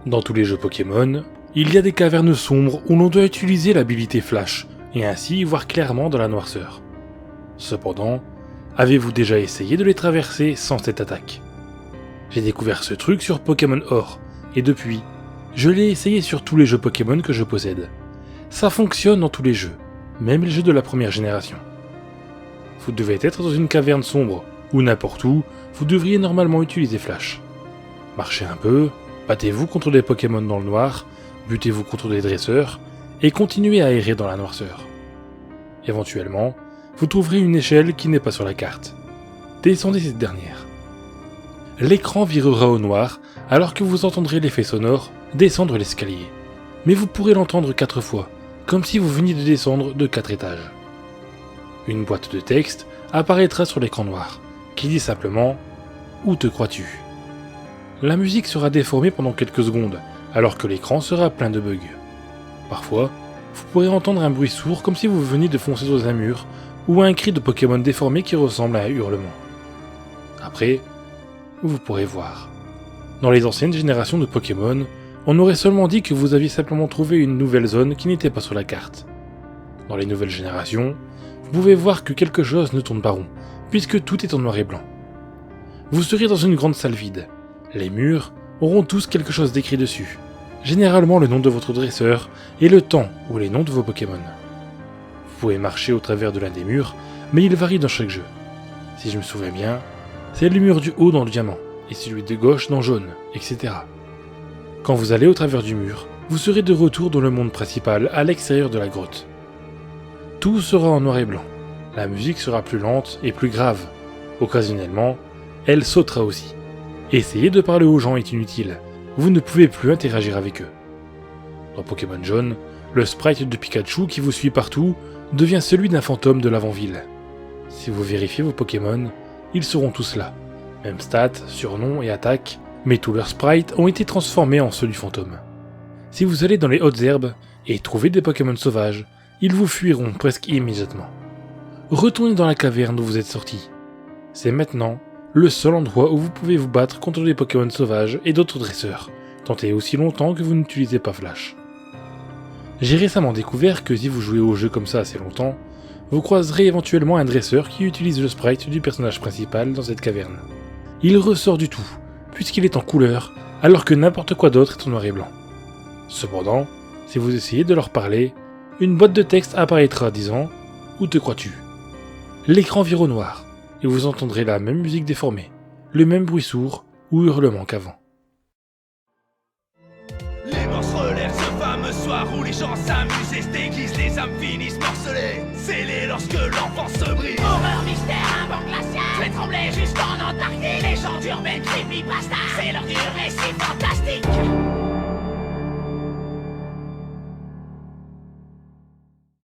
Dans tous les jeux Pokémon, il y a des cavernes sombres où l'on doit utiliser l'habilité Flash, et ainsi voir clairement dans la noirceur. Cependant, avez-vous déjà essayé de les traverser sans cette attaque? J'ai découvert ce truc sur Pokémon Or, et depuis, je l'ai essayé sur tous les jeux Pokémon que je possède. Ça fonctionne dans tous les jeux, même les jeux de la première génération. Vous devez être dans une caverne sombre, ou n'importe où, vous devriez normalement utiliser Flash. Marchez un peu, battez-vous contre des Pokémon dans le noir, butez-vous contre des dresseurs, et continuez à errer dans la noirceur. Éventuellement, vous trouverez une échelle qui n'est pas sur la carte. Descendez cette dernière. L'écran virera au noir alors que vous entendrez l'effet sonore descendre l'escalier. Mais vous pourrez l'entendre 4 fois, comme si vous veniez de descendre de 4 étages. Une boîte de texte apparaîtra sur l'écran noir, qui dit simplement « Où te crois-tu » La musique sera déformée pendant quelques secondes, alors que l'écran sera plein de bugs. Parfois, vous pourrez entendre un bruit sourd comme si vous veniez de foncer dans un mur, ou un cri de Pokémon déformé qui ressemble à un hurlement. Après, vous pourrez voir. Dans les anciennes générations de Pokémon, on aurait seulement dit que vous aviez simplement trouvé une nouvelle zone qui n'était pas sur la carte. Dans les nouvelles générations, vous pouvez voir que quelque chose ne tourne pas rond, puisque tout est en noir et blanc. Vous serez dans une grande salle vide. Les murs auront tous quelque chose d'écrit dessus, généralement le nom de votre dresseur et le temps ou les noms de vos Pokémon. Vous pouvez marcher au travers de l'un des murs, mais il varie dans chaque jeu. Si je me souviens bien, c'est le mur du haut dans le diamant, et celui de gauche dans jaune, etc. Quand vous allez au travers du mur, vous serez de retour dans le monde principal, à l'extérieur de la grotte. Tout sera en noir et blanc. La musique sera plus lente et plus grave. Occasionnellement, elle sautera aussi. Essayer de parler aux gens est inutile, vous ne pouvez plus interagir avec eux. Dans Pokémon Jaune, le sprite de Pikachu qui vous suit partout devient celui d'un fantôme de l'avant-ville. Si vous vérifiez vos Pokémon, ils seront tous là. Même stats, surnoms et attaques, mais tous leurs sprites ont été transformés en ceux du fantôme. Si vous allez dans les hautes herbes et trouvez des Pokémon sauvages, ils vous fuiront presque immédiatement. Retournez dans la caverne d'où vous êtes sorti. C'est maintenant le seul endroit où vous pouvez vous battre contre des Pokémon sauvages et d'autres dresseurs, tant et aussi longtemps que vous n'utilisez pas Flash. J'ai récemment découvert que si vous jouez au jeu comme ça assez longtemps, vous croiserez éventuellement un dresseur qui utilise le sprite du personnage principal dans cette caverne. Il ressort du tout, puisqu'il est en couleur, alors que n'importe quoi d'autre est en noir et blanc. Cependant, si vous essayez de leur parler, une boîte de texte apparaîtra disant « Où te crois-tu » L'écran vire au noir, et vous entendrez la même musique déformée, le même bruit sourd ou hurlement qu'avant. Les morses relèvent ce fameux soir où les gens s'amusent et se déguisent, les âmes finissent morcelées, scellées lorsque l'enfant se brise. Horreur, mystère, un vent glacial fait trembler jusqu'en Antarctique. Les gens d'urbaine creepypasta, c'est l'heure du récit fantastique.